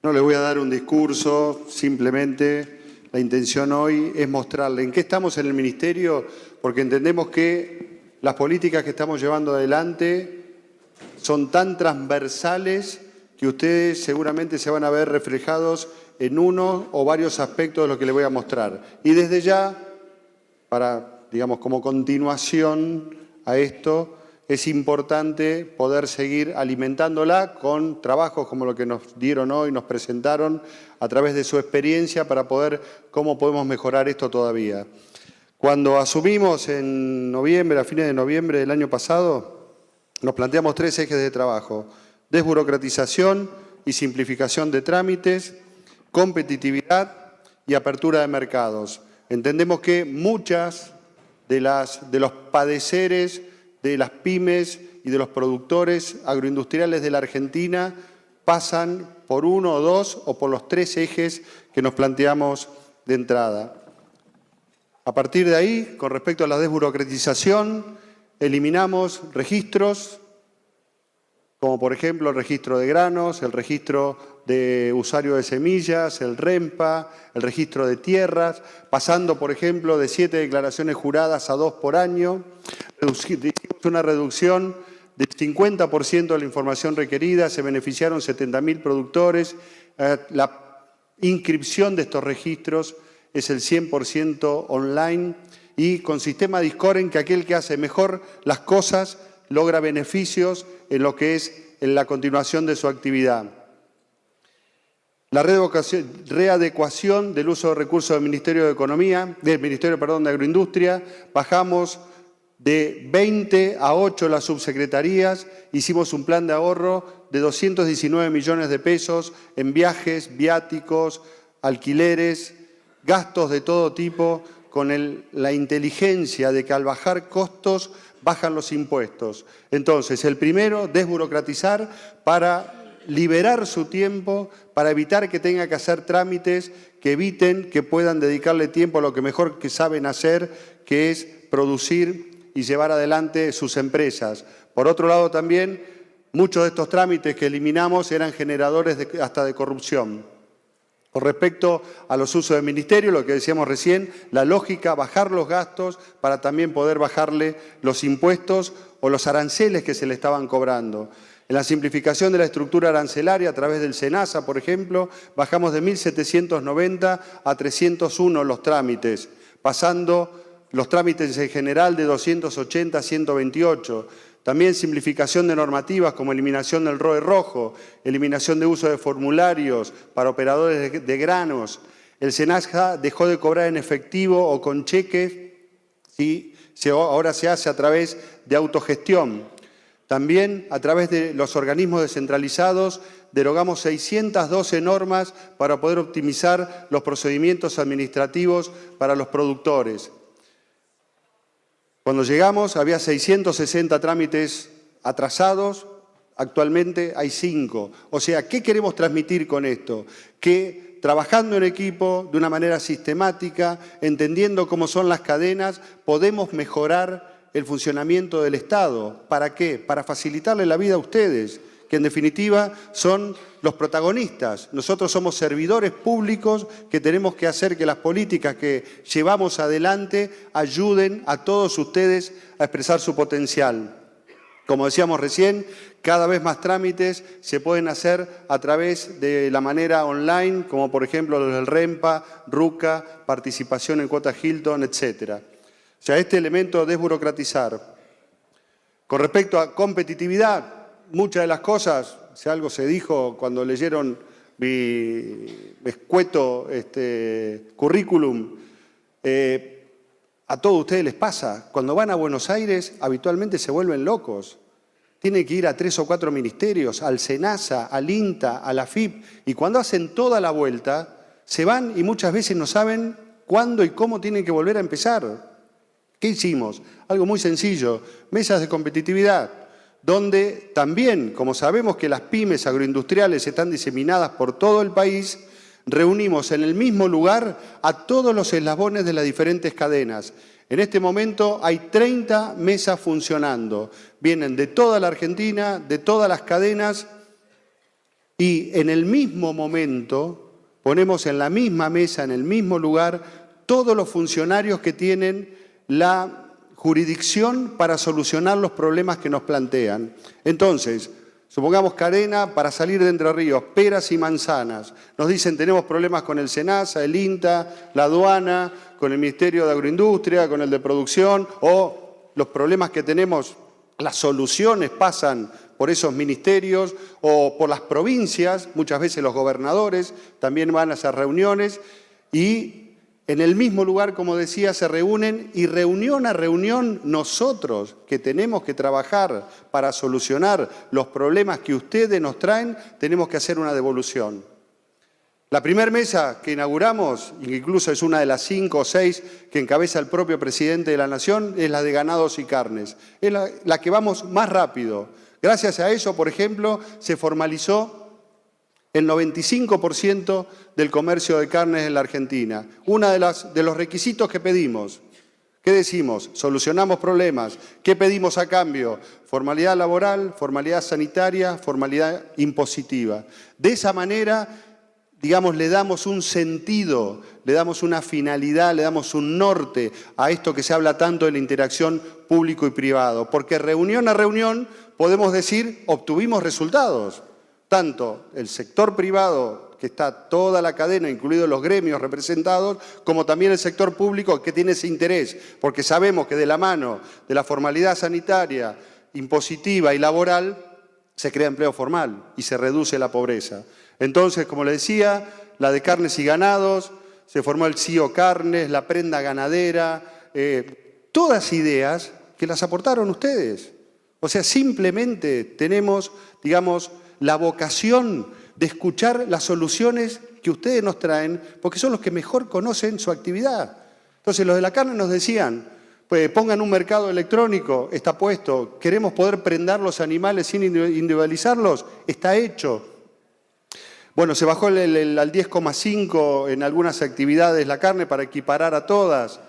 No le voy a dar un discurso, simplemente la intención hoy es mostrarle en qué estamos en el Ministerio, porque entendemos que las políticas que estamos llevando adelante son tan transversales que ustedes seguramente se van a ver reflejados en uno o varios aspectos de lo que les voy a mostrar. Y desde ya, para, digamos, como continuación a esto, es importante poder seguir alimentándola con trabajos como lo que nos dieron hoy, nos presentaron a través de su experiencia para poder cómo podemos mejorar esto todavía. Cuando asumimos en noviembre, a fines de noviembre del año pasado, nos planteamos 3 ejes de trabajo: desburocratización y simplificación de trámites, competitividad y apertura de mercados. Entendemos que muchas de los padeceres de las pymes y de los productores agroindustriales de la Argentina pasan por uno o dos o por los 3 ejes que nos planteamos de entrada. A partir de ahí, con respecto a la desburocratización, eliminamos registros, como por ejemplo el registro de granos, el registro de usuario de semillas, el REMPA, el registro de tierras, pasando por ejemplo de 7 declaraciones juradas a 2 por año. Hicimos una reducción del 50% de la información requerida, se beneficiaron 70.000 productores. La inscripción de estos registros es el 100% online y con sistema de scoring que aquel que hace mejor las cosas logra beneficios en lo que es en la continuación de su actividad. La readecuación del uso de recursos del Ministerio de Economía, del Ministerio, perdón, de Agroindustria, bajamos de 20 a 8 las subsecretarías, hicimos un plan de ahorro de 219 millones de pesos en viajes, viáticos, alquileres, gastos de todo tipo, con la inteligencia de que al bajar costos bajan los impuestos. Entonces, el primero, desburocratizar para liberar su tiempo, para evitar que tenga que hacer trámites que eviten que puedan dedicarle tiempo a lo que mejor que saben hacer, que es producir y llevar adelante sus empresas. Por otro lado también, muchos de estos trámites que eliminamos eran generadores hasta de corrupción. Con respecto a los usos del Ministerio, lo que decíamos recién, la lógica, bajar los gastos para también poder bajarle los impuestos o los aranceles que se le estaban cobrando. En la simplificación de la estructura arancelaria a través del SENASA, por ejemplo, bajamos de 1.790 a 301 los trámites, pasando los trámites en general de 280 a 128. También simplificación de normativas como eliminación del ROE rojo, eliminación de uso de formularios para operadores de granos. El SENASA dejó de cobrar en efectivo o con cheques y ahora se hace a través de autogestión. También a través de los organismos descentralizados derogamos 612 normas para poder optimizar los procedimientos administrativos para los productores. Cuando llegamos había 660 trámites atrasados, actualmente hay 5. O sea, ¿qué queremos transmitir con esto? Que trabajando en equipo, de una manera sistemática, entendiendo cómo son las cadenas, podemos mejorar el funcionamiento del Estado. ¿Para qué? Para facilitarle la vida a ustedes, que en definitiva son los protagonistas. Nosotros somos servidores públicos que tenemos que hacer que las políticas que llevamos adelante ayuden a todos ustedes a expresar su potencial. Como decíamos recién, cada vez más trámites se pueden hacer a través de la manera online, como por ejemplo los del REMPA, RUCA, participación en cuotas Hilton, etc. O sea, este elemento desburocratizar. Con respecto a competitividad, muchas de las cosas, si algo se dijo cuando leyeron mi escueto currículum, a todos ustedes les pasa. Cuando van a Buenos Aires, habitualmente se vuelven locos. Tienen que ir a 3 o 4 ministerios, al SENASA, al INTA, a la AFIP, y cuando hacen toda la vuelta, se van y muchas veces no saben cuándo y cómo tienen que volver a empezar. ¿Qué hicimos? Algo muy sencillo, mesas de competitividad, donde también, como sabemos que las pymes agroindustriales están diseminadas por todo el país, reunimos en el mismo lugar a todos los eslabones de las diferentes cadenas. En este momento hay 30 mesas funcionando. Vienen de toda la Argentina, de todas las cadenas, Y en el mismo momento ponemos en la misma mesa, en el mismo lugar, todos los funcionarios que tienen la jurisdicción para solucionar los problemas que nos plantean. Entonces, supongamos Carena, para salir de Entre Ríos, peras y manzanas. Nos dicen, tenemos problemas con el SENASA, el INTA, la aduana, con el Ministerio de Agroindustria, con el de Producción, o los problemas que tenemos, las soluciones pasan por esos ministerios o por las provincias. Muchas veces los gobernadores también van a esas reuniones y en el mismo lugar, como decía, se reúnen y reunión a reunión nosotros que tenemos que trabajar para solucionar los problemas que ustedes nos traen, tenemos que hacer una devolución. La primera mesa que inauguramos, incluso es una de las 5 o 6 que encabeza el propio presidente de la Nación, es la de ganados y carnes. Es la que vamos más rápido. Gracias a eso, por ejemplo, se formalizó el 95% del comercio de carnes en la Argentina. Uno de los requisitos que pedimos. ¿Qué decimos? Solucionamos problemas. ¿Qué pedimos a cambio? Formalidad laboral, formalidad sanitaria, formalidad impositiva. De esa manera, digamos, le damos un sentido, le damos una finalidad, le damos un norte a esto que se habla tanto de la interacción público y privado. Porque reunión a reunión podemos decir, obtuvimos resultados. Tanto el sector privado, que está toda la cadena, incluidos los gremios representados, como también el sector público que tiene ese interés, porque sabemos que de la mano de la formalidad sanitaria, impositiva y laboral, se crea empleo formal y se reduce la pobreza. Entonces, como les decía, la de carnes y ganados, se formó el CIO Carnes, la prenda ganadera, todas ideas que las aportaron ustedes. O sea, simplemente tenemos, digamos, la vocación de escuchar las soluciones que ustedes nos traen, porque son los que mejor conocen su actividad. Entonces, los de la carne nos decían, pues pongan un mercado electrónico, está puesto, queremos poder prendar los animales sin individualizarlos, está hecho. Bueno, se bajó al 10,5 en algunas actividades la carne para equiparar a todas.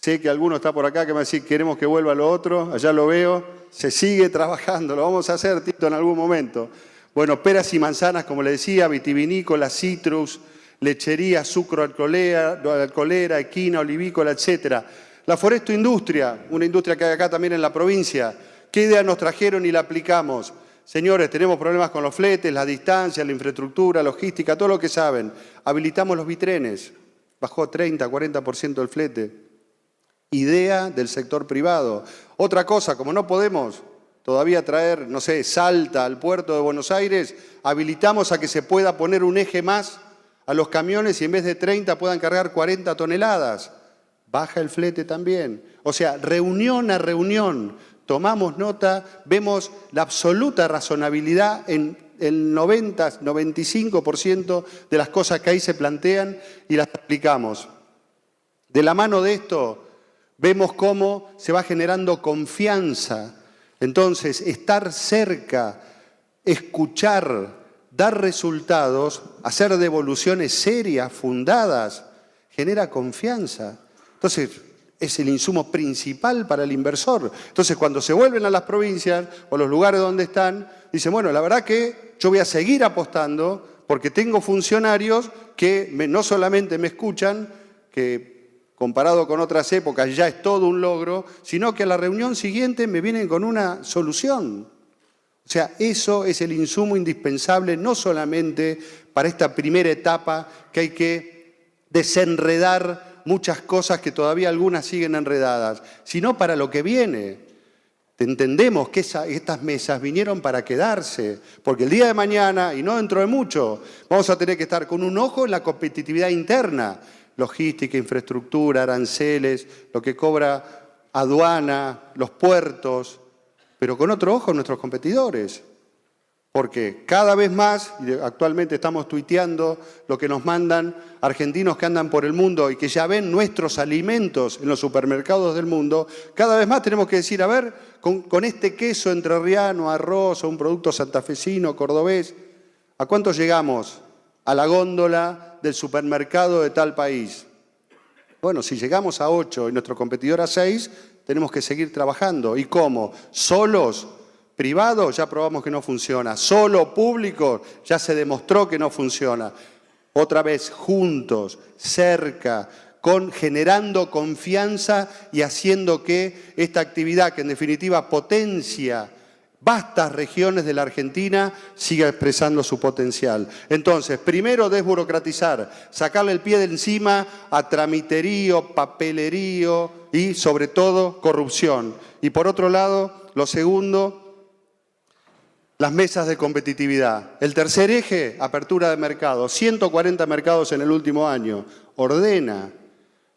Sé que alguno está por acá que me va a decir, queremos que vuelva lo otro, allá lo veo, se sigue trabajando, lo vamos a hacer, Tito, en algún momento. Bueno, peras y manzanas, como le decía, vitivinícola, citrus, lechería, sucro alcoholera, equina, olivícola, etc. La forestoindustria, una industria que hay acá también en la provincia. ¿Qué idea nos trajeron y la aplicamos? Señores, tenemos problemas con los fletes, la distancia, la infraestructura, logística, todo lo que saben. Habilitamos los bitrenes, bajó 30, 40% el flete. Idea del sector privado. Otra cosa, como no podemos todavía traer, no sé, Salta al puerto de Buenos Aires, habilitamos a que se pueda poner un eje más a los camiones y en vez de 30 puedan cargar 40 toneladas. Baja el flete también. O sea, reunión a reunión, tomamos nota, vemos la absoluta razonabilidad en el 90, 95% de las cosas que ahí se plantean y las aplicamos. De la mano de esto, vemos cómo se va generando confianza. Entonces, estar cerca, escuchar, dar resultados, hacer devoluciones serias, fundadas, genera confianza. Entonces, es el insumo principal para el inversor. Entonces, cuando se vuelven a las provincias o los lugares donde están, dicen, bueno, la verdad que yo voy a seguir apostando porque tengo funcionarios que no solamente me escuchan, que comparado con otras épocas ya es todo un logro, sino que a la reunión siguiente me vienen con una solución. O sea, eso es el insumo indispensable, no solamente para esta primera etapa que hay que desenredar muchas cosas que todavía algunas siguen enredadas, sino para lo que viene. Entendemos que estas mesas vinieron para quedarse, porque el día de mañana, y no dentro de mucho, vamos a tener que estar con un ojo en la competitividad interna, logística, infraestructura, aranceles, lo que cobra aduana, los puertos, pero con otro ojo nuestros competidores. Porque cada vez más, y actualmente estamos tuiteando lo que nos mandan argentinos que andan por el mundo y que ya ven nuestros alimentos en los supermercados del mundo, cada vez más tenemos que decir, a ver, con este queso entrerriano, arroz o un producto santafesino, cordobés, ¿a cuánto llegamos a la góndola del supermercado de tal país? Bueno, si llegamos a 8 y nuestro competidor a 6, tenemos que seguir trabajando. ¿Y cómo? Solos Privado ya probamos que no funciona. Solo público ya se demostró que no funciona. Otra vez, juntos, cerca, generando confianza y haciendo que esta actividad, que en definitiva potencia vastas regiones de la Argentina, siga expresando su potencial. Entonces, primero desburocratizar, sacarle el pie de encima a tramiterío, papelerío y sobre todo corrupción. Y por otro lado, lo segundo, las mesas de competitividad. El tercer eje, apertura de mercados. 140 mercados en el último año. Ordena.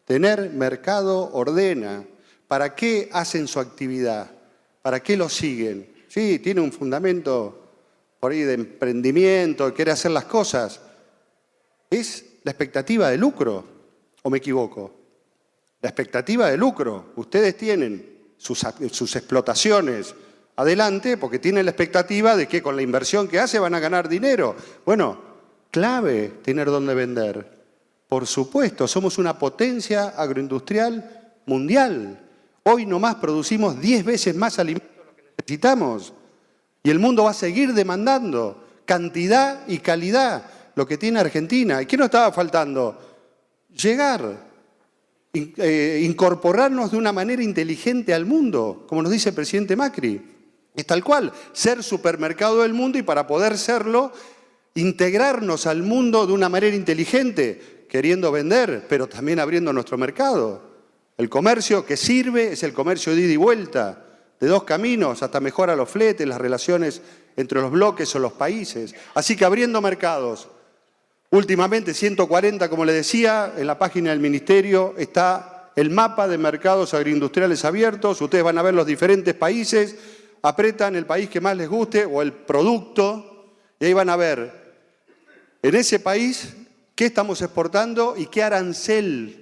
Tener mercado ordena. ¿Para qué hacen su actividad? ¿Para qué lo siguen? Sí, tiene un fundamento por ahí de emprendimiento, de querer hacer las cosas. ¿Es la expectativa de lucro? ¿O me equivoco? La expectativa de lucro. Ustedes tienen sus explotaciones adelante porque tienen la expectativa de que con la inversión que hace van a ganar dinero. Bueno, clave tener dónde vender. Por supuesto, somos una potencia agroindustrial mundial. Hoy nomás producimos 10 veces más alimentos de lo que necesitamos. Y el mundo va a seguir demandando cantidad y calidad, lo que tiene Argentina. ¿Y qué nos estaba faltando? Llegar, incorporarnos de una manera inteligente al mundo, como nos dice el presidente Macri. Es tal cual, ser supermercado del mundo y para poder serlo, integrarnos al mundo de una manera inteligente, queriendo vender, pero también abriendo nuestro mercado. El comercio que sirve es el comercio de ida y vuelta, de dos caminos, hasta mejora los fletes, las relaciones entre los bloques o los países. Así que abriendo mercados. Últimamente, 140, como le decía, en la página del Ministerio está el mapa de mercados agroindustriales abiertos. Ustedes van a ver los diferentes países, apretan el país que más les guste o el producto, y ahí van a ver en ese país qué estamos exportando y qué arancel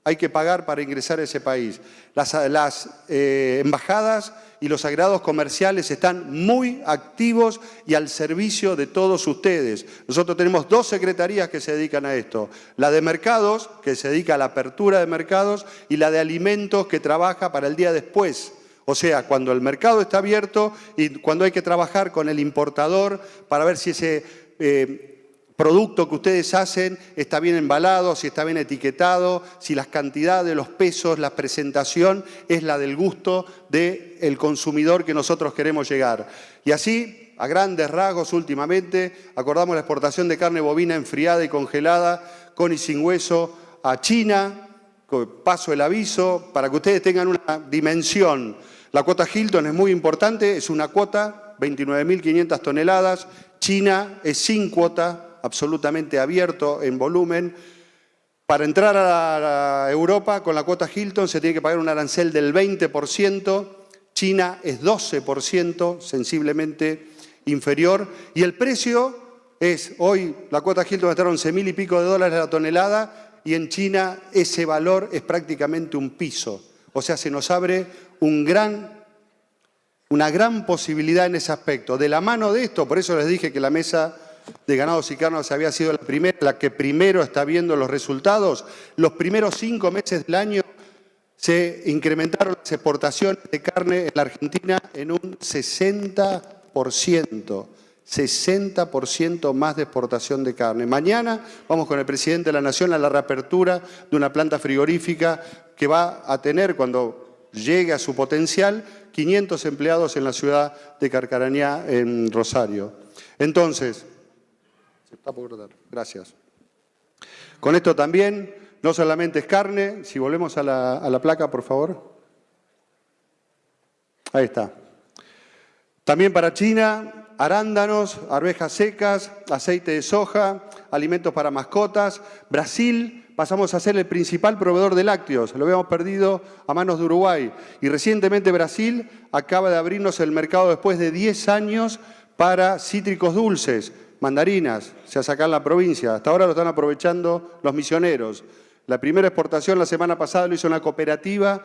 hay que pagar para ingresar a ese país. Las embajadas y los agregados comerciales están muy activos y al servicio de todos ustedes. Nosotros tenemos 2 secretarías que se dedican a esto. La de mercados, que se dedica a la apertura de mercados, y la de alimentos, que trabaja para el día después. O sea, cuando el mercado está abierto y cuando hay que trabajar con el importador para ver si ese producto que ustedes hacen está bien embalado, si está bien etiquetado, si las cantidades, los pesos, la presentación es la del gusto del consumidor que nosotros queremos llegar. Y así, a grandes rasgos, últimamente, acordamos la exportación de carne bovina enfriada y congelada, con y sin hueso, a China. Paso el aviso para que ustedes tengan una dimensión. La cuota Hilton es muy importante, es una cuota, 29.500 toneladas. China es sin cuota, absolutamente abierto en volumen. Para entrar a Europa con la cuota Hilton se tiene que pagar un arancel del 20%, China es 12%, sensiblemente inferior, y el precio es, hoy la cuota Hilton está a 11.000 y pico de dólares la tonelada, y en China ese valor es prácticamente un piso. O sea, se nos abre una gran posibilidad en ese aspecto. De la mano de esto, por eso les dije que la mesa de ganados y carnes había sido la que primero está viendo los resultados. Los primeros 5 meses del año se incrementaron las exportaciones de carne en la Argentina en un 60%. 60% más de exportación de carne. Mañana vamos con el presidente de la Nación a la reapertura de una planta frigorífica que va a tener, cuando llegue a su potencial, 500 empleados en la ciudad de Carcarañá, en Rosario. Entonces, gracias. Con esto también, no solamente es carne, si volvemos a la placa, por favor. Ahí está. También para China, arándanos, arvejas secas, aceite de soja, alimentos para mascotas. Brasil, pasamos a ser el principal proveedor de lácteos. Lo habíamos perdido a manos de Uruguay. Y recientemente Brasil acaba de abrirnos el mercado después de 10 años para cítricos dulces. Mandarinas, se hace acá en la provincia. Hasta ahora lo están aprovechando los misioneros. La primera exportación la semana pasada lo hizo una cooperativa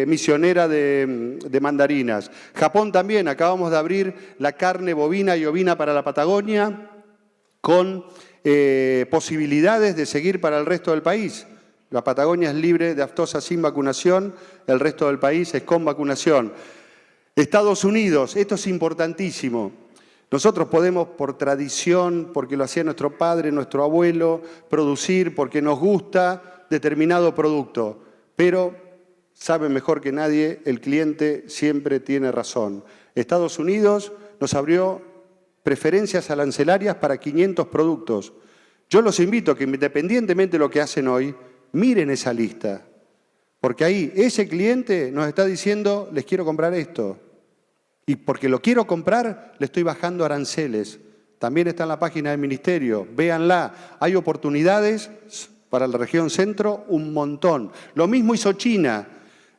misionera de mandarinas. Japón también, acabamos de abrir la carne bovina y ovina para la Patagonia con posibilidades de seguir para el resto del país. La Patagonia es libre de aftosa sin vacunación, el resto del país es con vacunación. Estados Unidos, esto es importantísimo. Nosotros podemos, por tradición, porque lo hacía nuestro padre, nuestro abuelo, producir porque nos gusta determinado producto, pero sabe mejor que nadie, el cliente siempre tiene razón. Estados Unidos nos abrió preferencias arancelarias para 500 productos. Yo los invito a que, independientemente de lo que hacen hoy, miren esa lista, porque ahí ese cliente nos está diciendo, les quiero comprar esto. Y porque lo quiero comprar, le estoy bajando aranceles. También está en la página del Ministerio, véanla. Hay oportunidades para la región centro, un montón. Lo mismo hizo China.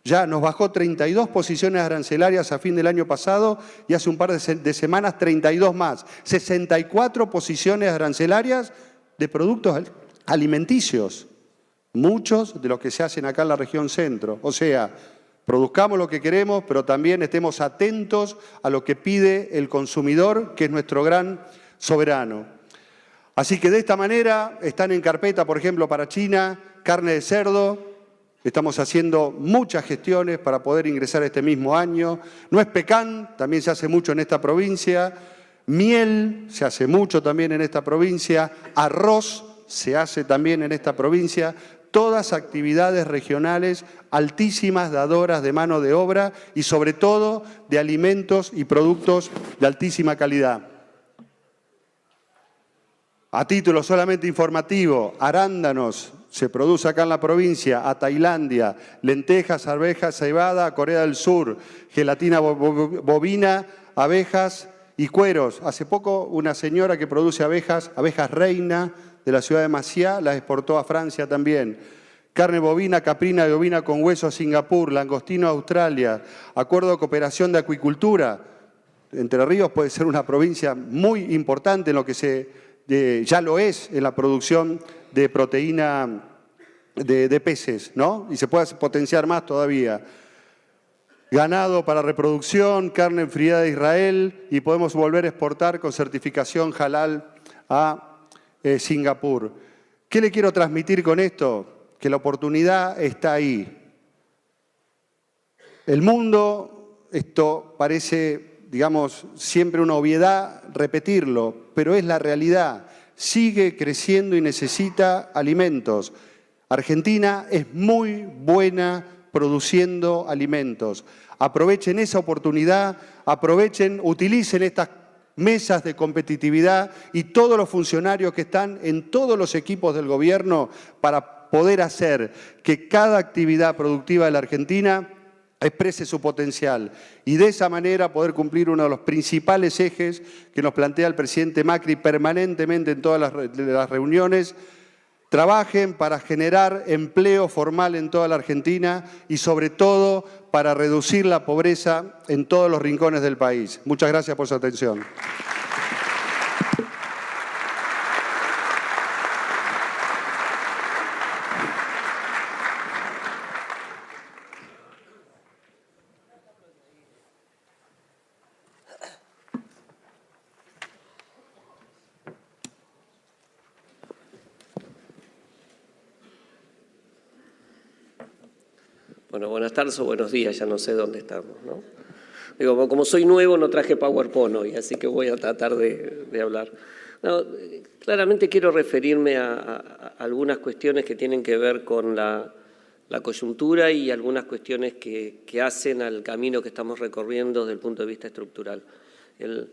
Ya nos bajó 32 posiciones arancelarias a fin del año pasado y hace un par de semanas 32 más. 64 posiciones arancelarias de productos alimenticios. Muchos de los que se hacen acá en la región centro. O sea, produzcamos lo que queremos, pero también estemos atentos a lo que pide el consumidor, que es nuestro gran soberano. Así que de esta manera están en carpeta, por ejemplo, para China, carne de cerdo. Estamos haciendo muchas gestiones para poder ingresar este mismo año. Nuez pecan, también se hace mucho en esta provincia. Miel, se hace mucho también en esta provincia. Arroz, se hace también en esta provincia. Todas actividades regionales altísimas dadoras de mano de obra y sobre todo de alimentos y productos de altísima calidad. A título solamente informativo, arándanos se produce acá en la provincia, a Tailandia, lentejas, arvejas, cebada, a Corea del Sur, gelatina bovina, abejas y cueros. Hace poco una señora que produce abejas reina, de la ciudad de Maciá, las exportó a Francia también. Carne bovina, caprina y ovina con hueso a Singapur, langostino a Australia, acuerdo de cooperación de acuicultura. Entre Ríos puede ser una provincia muy importante en lo que ya lo es en la producción de proteína de peces, ¿no? Y se puede potenciar más todavía. Ganado para reproducción, carne enfriada de Israel y podemos volver a exportar con certificación halal a Singapur. ¿Qué le quiero transmitir con esto? Que la oportunidad está ahí. El mundo, esto parece, digamos, siempre una obviedad repetirlo, pero es la realidad. Sigue creciendo y necesita alimentos. Argentina es muy buena produciendo alimentos. Aprovechen esa oportunidad, utilicen estas mesas de competitividad y todos los funcionarios que están en todos los equipos del gobierno para poder hacer que cada actividad productiva de la Argentina exprese su potencial y de esa manera poder cumplir uno de los principales ejes que nos plantea el presidente Macri permanentemente en todas las reuniones. Trabajen para generar empleo formal en toda la Argentina y sobre todo para reducir la pobreza en todos los rincones del país. Muchas gracias por su atención. Bueno, buenas tardes o buenos días, ya no sé dónde estamos, ¿no? Digo, como soy nuevo no traje PowerPoint hoy, así que voy a tratar de hablar. No, claramente quiero referirme a algunas cuestiones que tienen que ver con la coyuntura y algunas cuestiones que hacen al camino que estamos recorriendo desde el punto de vista estructural. El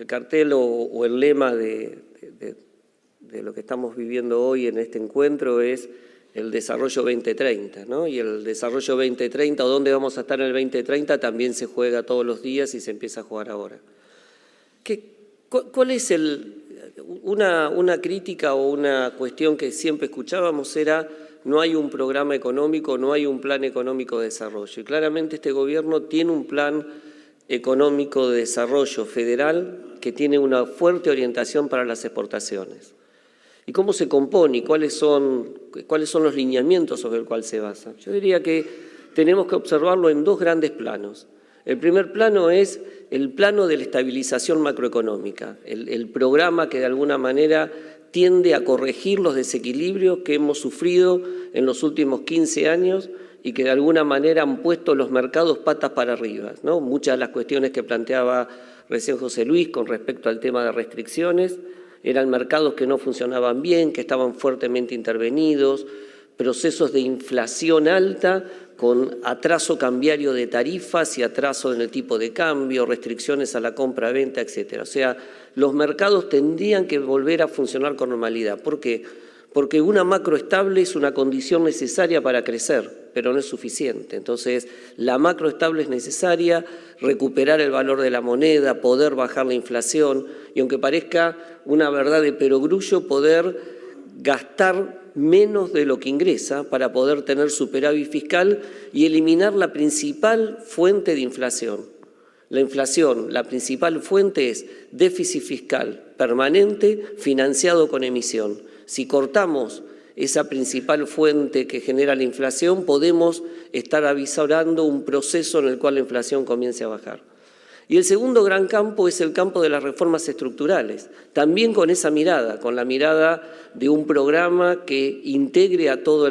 cartel o el lema de lo que estamos viviendo hoy en este encuentro es el desarrollo 2030, ¿no? Y el desarrollo 2030, o dónde vamos a estar en el 2030, también se juega todos los días y se empieza a jugar ahora. ¿Cuál es una crítica o una cuestión que siempre escuchábamos era no hay un programa económico, no hay un plan económico de desarrollo? Y claramente este gobierno tiene un plan económico de desarrollo federal que tiene una fuerte orientación para las exportaciones. ¿Y cómo se compone? ¿Cuáles son los lineamientos sobre el cual se basa? Yo diría que tenemos que observarlo en dos grandes planos. El primer plano es el plano de la estabilización macroeconómica, el programa que de alguna manera tiende a corregir los desequilibrios que hemos sufrido en los últimos 15 años y que de alguna manera han puesto los mercados patas para arriba, ¿no? Muchas de las cuestiones que planteaba recién José Luis con respecto al tema de restricciones eran mercados que no funcionaban bien, que estaban fuertemente intervenidos, procesos de inflación alta con atraso cambiario de tarifas y atraso en el tipo de cambio, restricciones a la compra-venta, etc. O sea, los mercados tendrían que volver a funcionar con normalidad. ¿Por qué? Porque una macro estable es una condición necesaria para crecer, pero no es suficiente. Entonces, la macro estable es necesaria, recuperar el valor de la moneda, poder bajar la inflación y, aunque parezca una verdad de perogrullo, poder gastar menos de lo que ingresa para poder tener superávit fiscal y eliminar la principal fuente de inflación. La inflación, la principal fuente es déficit fiscal permanente financiado con emisión. Si cortamos esa principal fuente que genera la inflación, podemos estar avisorando un proceso en el cual la inflación comience a bajar. Y el segundo gran campo es el campo de las reformas estructurales, también con esa mirada, con la mirada de un programa que integre a todo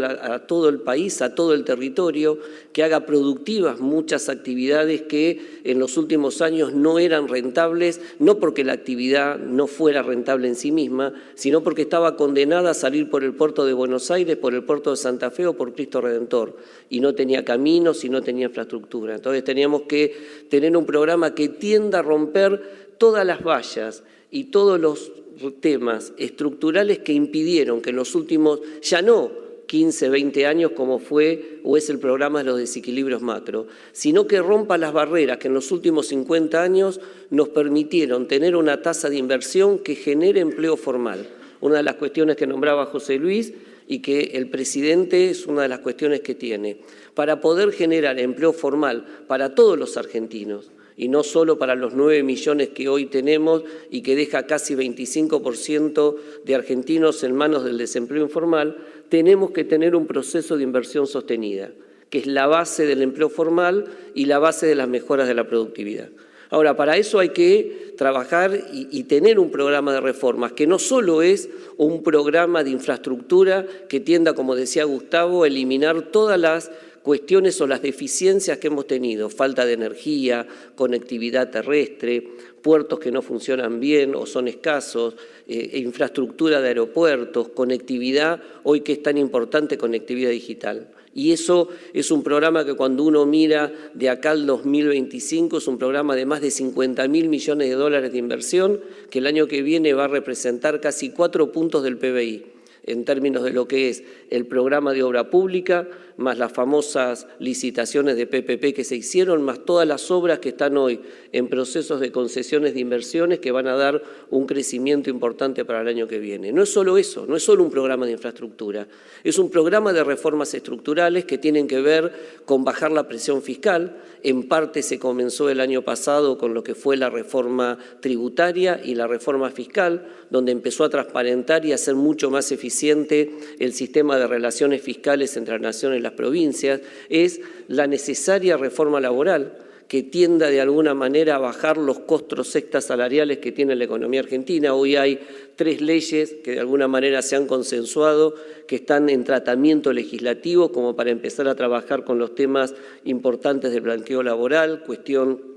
el país, a todo el territorio, que haga productivas muchas actividades que en los últimos años no eran rentables, no porque la actividad no fuera rentable en sí misma, sino porque estaba condenada a salir por el puerto de Buenos Aires, por el puerto de Santa Fe o por Cristo Redentor, y no tenía caminos y no tenía infraestructura. Entonces teníamos que tener un programa que tienda a romper todas las vallas y todos los temas estructurales que impidieron que en los últimos, ya no 15, 20 años como fue o es el programa de los desequilibrios macro, sino que rompa las barreras que en los últimos 50 años nos permitieron tener una tasa de inversión que genere empleo formal. Una de las cuestiones que nombraba José Luis y que el presidente es una de las cuestiones que tiene, para poder generar empleo formal para todos los argentinos, y no solo para los 9 millones que hoy tenemos y que deja casi 25% de argentinos en manos del desempleo informal, tenemos que tener un proceso de inversión sostenida, que es la base del empleo formal y la base de las mejoras de la productividad. Ahora, para eso hay que trabajar y tener un programa de reformas, que no solo es un programa de infraestructura que tienda, como decía Gustavo, a eliminar todas las cuestiones o las deficiencias que hemos tenido, falta de energía, conectividad terrestre, puertos que no funcionan bien o son escasos, infraestructura de aeropuertos, conectividad, hoy que es tan importante, conectividad digital. Y eso es un programa que cuando uno mira de acá al 2025 es un programa de más de 50.000 millones de dólares de inversión que el año que viene va a representar casi 4 puntos del PBI. En términos de lo que es el programa de obra pública, más las famosas licitaciones de PPP que se hicieron, más todas las obras que están hoy en procesos de concesiones de inversiones que van a dar un crecimiento importante para el año que viene. No es solo eso, no es solo un programa de infraestructura, es un programa de reformas estructurales que tienen que ver con bajar la presión fiscal. En parte se comenzó el año pasado con lo que fue la reforma tributaria y la reforma fiscal, donde empezó a transparentar y a ser mucho más eficiente el sistema de relaciones fiscales entre las naciones y las provincias. Es la necesaria reforma laboral que tienda de alguna manera a bajar los costos extrasalariales que tiene la economía argentina. Hoy hay 3 leyes que de alguna manera se han consensuado, que están en tratamiento legislativo como para empezar a trabajar con los temas importantes del blanqueo laboral, cuestión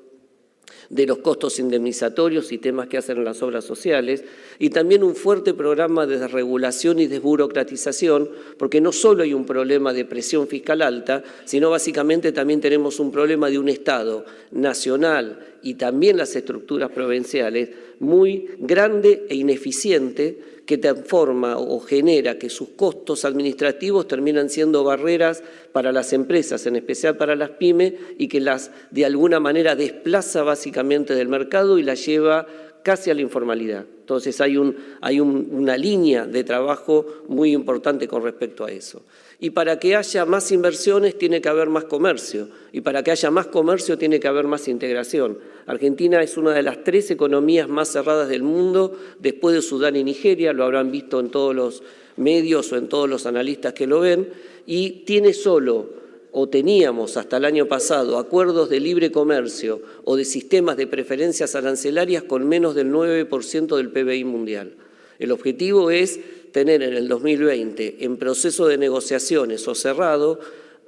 de los costos indemnizatorios y temas que hacen en las obras sociales, y también un fuerte programa de desregulación y desburocratización, porque no solo hay un problema de presión fiscal alta, sino básicamente también tenemos un problema de un Estado nacional y también las estructuras provinciales muy grande e ineficiente, que transforma o genera que sus costos administrativos terminan siendo barreras para las empresas, en especial para las pymes, y que las de alguna manera desplaza básicamente del mercado y las lleva casi a la informalidad. Entonces hay una línea de trabajo muy importante con respecto a eso. Y para que haya más inversiones tiene que haber más comercio, y para que haya más comercio tiene que haber más integración. Argentina es una de las 3 economías más cerradas del mundo, después de Sudán y Nigeria, lo habrán visto en todos los medios o en todos los analistas que lo ven, y tiene solo, o teníamos hasta el año pasado, acuerdos de libre comercio o de sistemas de preferencias arancelarias con menos del 9% del PBI mundial. El objetivo es tener en el 2020, en proceso de negociaciones o cerrado,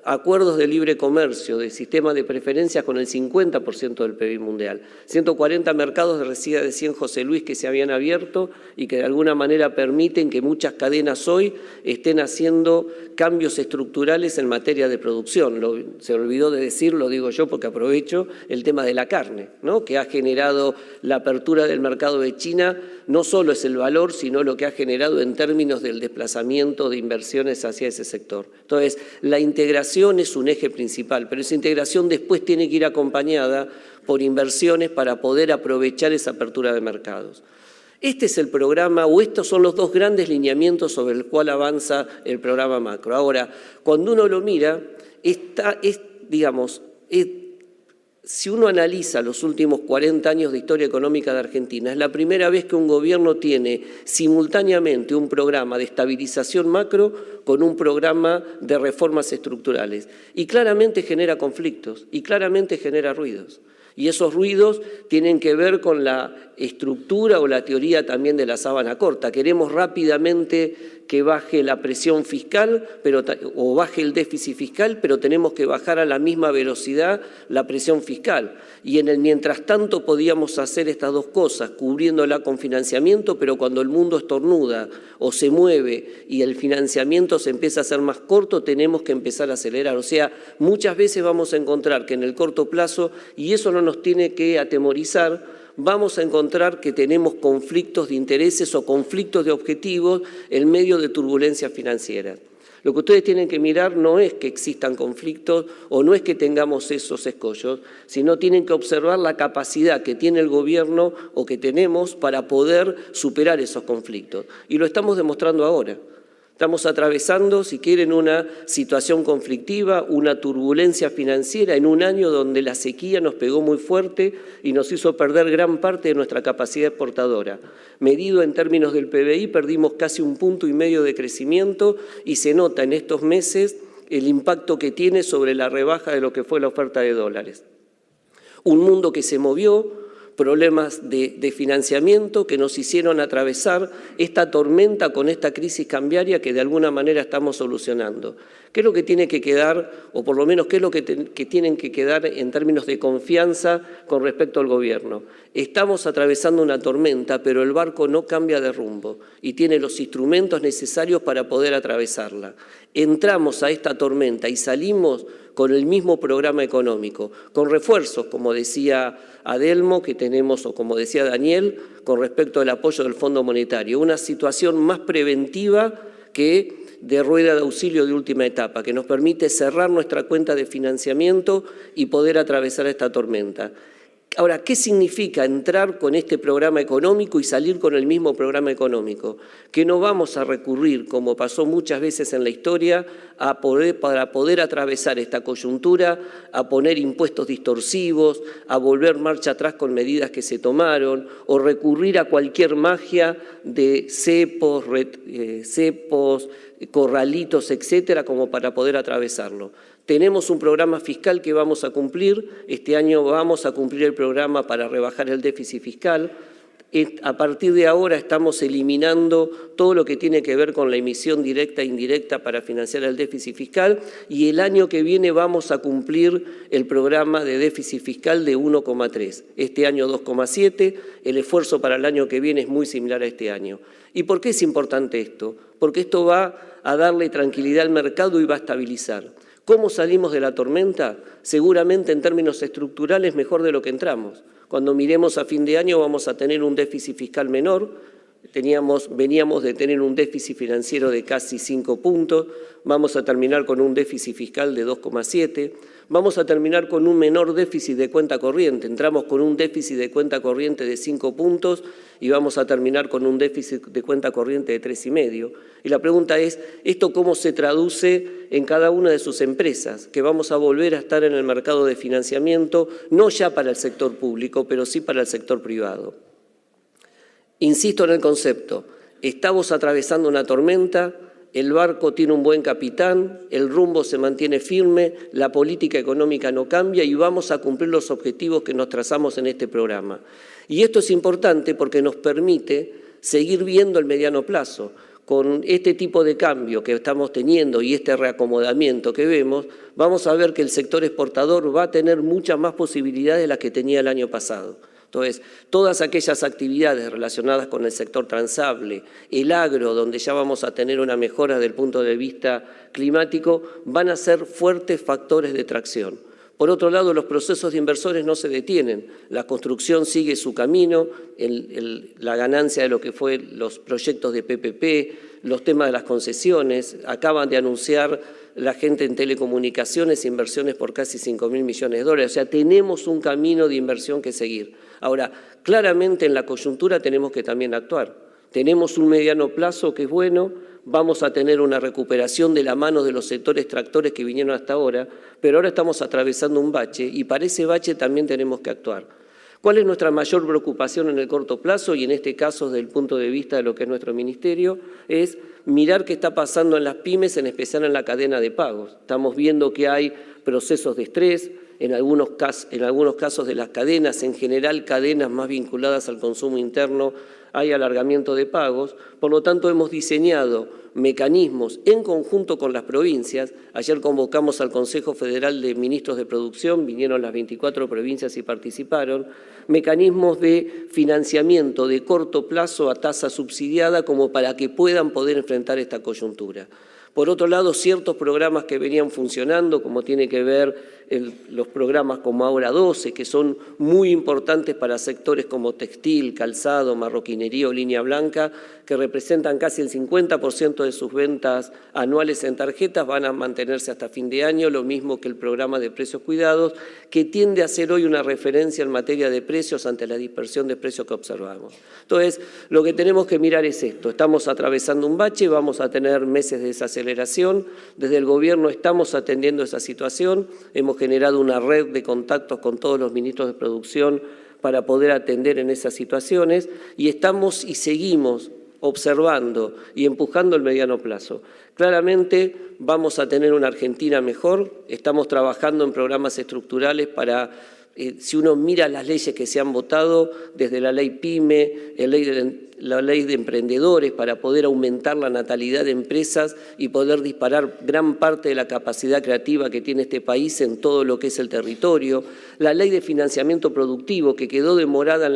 acuerdos de libre comercio, de sistema de preferencias con el 50% del PIB mundial, 140 mercados de resida de 100 José Luis que se habían abierto y que de alguna manera permiten que muchas cadenas hoy estén haciendo cambios estructurales en materia de producción. Se olvidó de decir, lo digo yo porque aprovecho, el tema de la carne, ¿no? Que ha generado la apertura del mercado de China, no solo es el valor, sino lo que ha generado en términos del desplazamiento de inversiones hacia ese sector. Entonces, la integración es un eje principal, pero esa integración después tiene que ir acompañada por inversiones para poder aprovechar esa apertura de mercados. Este es el programa, o estos son los dos grandes lineamientos sobre el cual avanza el programa macro. Ahora, cuando uno lo mira, si uno analiza los últimos 40 años de historia económica de Argentina, es la primera vez que un gobierno tiene simultáneamente un programa de estabilización macro con un programa de reformas estructurales. Y claramente genera conflictos, y claramente genera ruidos. Y esos ruidos tienen que ver con la estructura o la teoría también de la sábana corta. Queremos rápidamente que baje la presión fiscal o baje el déficit fiscal, pero tenemos que bajar a la misma velocidad la presión fiscal. Y en el mientras tanto podíamos hacer estas dos cosas, cubriéndola con financiamiento, pero cuando el mundo estornuda o se mueve y el financiamiento se empieza a hacer más corto, tenemos que empezar a acelerar. O sea, muchas veces vamos a encontrar que en el corto plazo, y eso no nos tiene que atemorizar, vamos a encontrar que tenemos conflictos de intereses o conflictos de objetivos en medio de turbulencias financieras. Lo que ustedes tienen que mirar no es que existan conflictos o no es que tengamos esos escollos, sino tienen que observar la capacidad que tiene el gobierno o que tenemos para poder superar esos conflictos. Y lo estamos demostrando ahora. Estamos atravesando, si quieren, una situación conflictiva, una turbulencia financiera en un año donde la sequía nos pegó muy fuerte y nos hizo perder gran parte de nuestra capacidad exportadora. Medido en términos del PBI, perdimos casi 1,5 puntos de crecimiento y se nota en estos meses el impacto que tiene sobre la rebaja de lo que fue la oferta de dólares. Un mundo que se movió, problemas de financiamiento que nos hicieron atravesar esta tormenta con esta crisis cambiaria que de alguna manera estamos solucionando. ¿Qué es lo que tiene que quedar, o por lo menos qué es lo que tienen que quedar en términos de confianza con respecto al gobierno? Estamos atravesando una tormenta, pero el barco no cambia de rumbo y tiene los instrumentos necesarios para poder atravesarla. Entramos a esta tormenta y salimos con el mismo programa económico, con refuerzos, como decía Adelmo, que tenemos, o como decía Daniel, con respecto al apoyo del Fondo Monetario, una situación más preventiva que de rueda de auxilio de última etapa, que nos permite cerrar nuestra cuenta de financiamiento y poder atravesar esta tormenta. Ahora, ¿qué significa entrar con este programa económico y salir con el mismo programa económico? Que no vamos a recurrir, como pasó muchas veces en la historia, para poder atravesar esta coyuntura, a poner impuestos distorsivos, a volver marcha atrás con medidas que se tomaron, o recurrir a cualquier magia de cepos, corralitos, etcétera, como para poder atravesarlo. Tenemos un programa fiscal que vamos a cumplir. Este año vamos a cumplir el programa para rebajar el déficit fiscal. A partir de ahora estamos eliminando todo lo que tiene que ver con la emisión directa e indirecta para financiar el déficit fiscal y el año que viene vamos a cumplir el programa de déficit fiscal de 1,3. Este año 2,7. El esfuerzo para el año que viene es muy similar a este año. ¿Y por qué es importante esto? Porque esto va a darle tranquilidad al mercado y va a estabilizar. ¿Cómo salimos de la tormenta? Seguramente en términos estructurales mejor de lo que entramos. Cuando miremos a fin de año vamos a tener un déficit fiscal menor, veníamos de tener un déficit financiero de casi 5 puntos, vamos a terminar con un déficit fiscal de 2,7, vamos a terminar con un menor déficit de cuenta corriente, entramos con un déficit de cuenta corriente de 5 puntos y vamos a terminar con un déficit de cuenta corriente de 3,5. Y la pregunta es, ¿esto cómo se traduce en cada una de sus empresas? Que vamos a volver a estar en el mercado de financiamiento, no ya para el sector público, pero sí para el sector privado. Insisto en el concepto, estamos atravesando una tormenta, el barco tiene un buen capitán, el rumbo se mantiene firme, la política económica no cambia y vamos a cumplir los objetivos que nos trazamos en este programa. Y esto es importante porque nos permite seguir viendo el mediano plazo. con este tipo de cambio que estamos teniendo y este reacomodamiento que vemos, vamos a ver que el sector exportador va a tener muchas más posibilidades de las que tenía el año pasado. Entonces, todas aquellas actividades relacionadas con el sector transable, el agro, donde ya vamos a tener una mejora desde el punto de vista climático, van a ser fuertes factores de tracción. Por otro lado, los procesos de inversores no se detienen, la construcción sigue su camino, la ganancia de lo que fue los proyectos de PPP, los temas de las concesiones, acaban de anunciar la gente en telecomunicaciones inversiones por casi 5.000 millones de dólares, o sea, tenemos un camino de inversión que seguir. Ahora, claramente en la coyuntura tenemos que también actuar, tenemos un mediano plazo que es bueno, vamos a tener una recuperación de la mano de los sectores tractores que vinieron hasta ahora, pero ahora estamos atravesando un bache y para ese bache también tenemos que actuar. ¿Cuál es nuestra mayor preocupación en el corto plazo? Y en este caso, desde el punto de vista de lo que es nuestro ministerio, es mirar qué está pasando en las pymes, en especial en la cadena de pagos. Estamos viendo que hay procesos de estrés, en algunos casos de las cadenas, en general cadenas más vinculadas al consumo interno, hay alargamiento de pagos, por lo tanto hemos diseñado mecanismos en conjunto con las provincias. Ayer convocamos al Consejo Federal de Ministros de Producción, vinieron las 24 provincias y participaron, mecanismos de financiamiento de corto plazo a tasa subsidiada como para que puedan poder enfrentar esta coyuntura. Por otro lado, ciertos programas que venían funcionando, como tiene que ver los programas como Ahora 12, que son muy importantes para sectores como textil, calzado, marroquinería o línea blanca, que representan casi el 50% de sus ventas anuales en tarjetas, van a mantenerse hasta fin de año, lo mismo que el programa de precios cuidados, que tiende a ser hoy una referencia en materia de precios ante la dispersión de precios que observamos. Entonces, lo que tenemos que mirar es esto, estamos atravesando un bache, vamos a tener meses de desaceleración, desde el gobierno estamos atendiendo esa situación, hemos generado una red de contactos con todos los ministros de producción para poder atender en esas situaciones y estamos y seguimos observando y empujando el mediano plazo. Claramente vamos a tener una Argentina mejor, estamos trabajando en programas estructurales para, si uno mira las leyes que se han votado, desde la ley PYME, la ley de emprendedores para poder aumentar la natalidad de empresas y poder disparar gran parte de la capacidad creativa que tiene este país en todo lo que es el territorio, la ley de financiamiento productivo que quedó demorada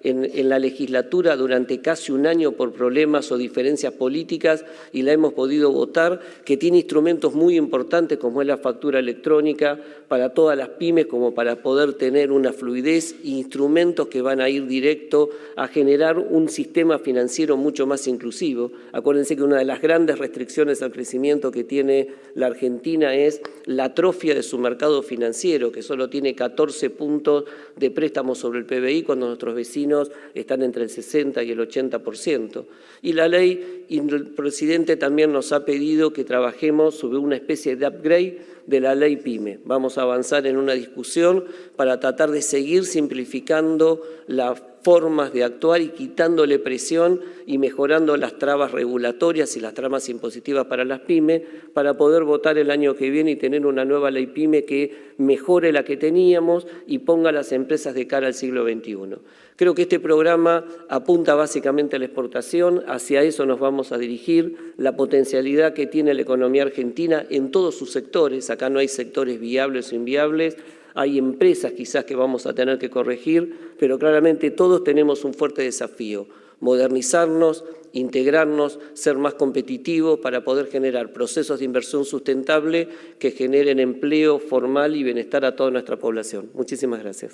en la legislatura durante casi un año por problemas o diferencias políticas y la hemos podido votar, que tiene instrumentos muy importantes como es la factura electrónica para todas las pymes como para poder tener una fluidez e instrumentos que van a ir directo a generar un sistema financiero mucho más inclusivo. Acuérdense que una de las grandes restricciones al crecimiento que tiene la Argentina es la atrofia de su mercado financiero, que solo tiene 14 puntos de préstamos sobre el PBI cuando nuestros vecinos están entre el 60 y el 80%. Y la ley, y el presidente también nos ha pedido que trabajemos sobre una especie de upgrade de la ley PYME. Vamos a avanzar en una discusión para tratar de seguir simplificando las formas de actuar y quitándole presión y mejorando las trabas regulatorias y las trabas impositivas para las pymes para poder votar el año que viene y tener una nueva ley PYME que mejore la que teníamos y ponga a las empresas de cara al siglo XXI. Creo que este programa apunta básicamente a la exportación, hacia eso nos vamos a dirigir, la potencialidad que tiene la economía argentina en todos sus sectores, acá no hay sectores viables o inviables, hay empresas quizás que vamos a tener que corregir, pero claramente todos tenemos un fuerte desafío, modernizarnos, integrarnos, ser más competitivos para poder generar procesos de inversión sustentable que generen empleo formal y bienestar a toda nuestra población. Muchísimas gracias.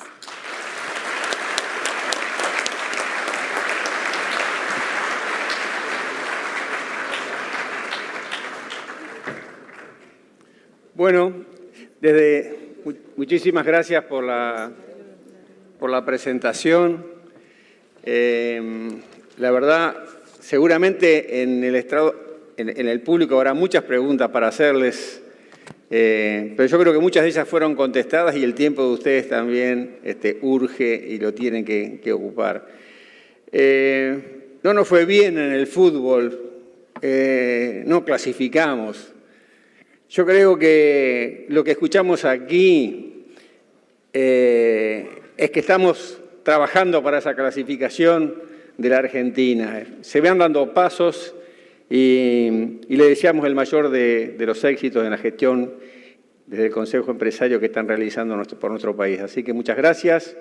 Bueno, muchísimas gracias por la presentación. La verdad, seguramente en el público habrá muchas preguntas para hacerles, pero yo creo que muchas de ellas fueron contestadas y el tiempo de ustedes también urge y lo tienen que ocupar. No nos fue bien en el fútbol, no clasificamos. Yo creo que lo que escuchamos aquí es que estamos trabajando para esa clasificación de la Argentina. Se van dando pasos y le deseamos el mayor de los éxitos en la gestión desde el Consejo Empresario que están realizando por nuestro país. Así que muchas gracias.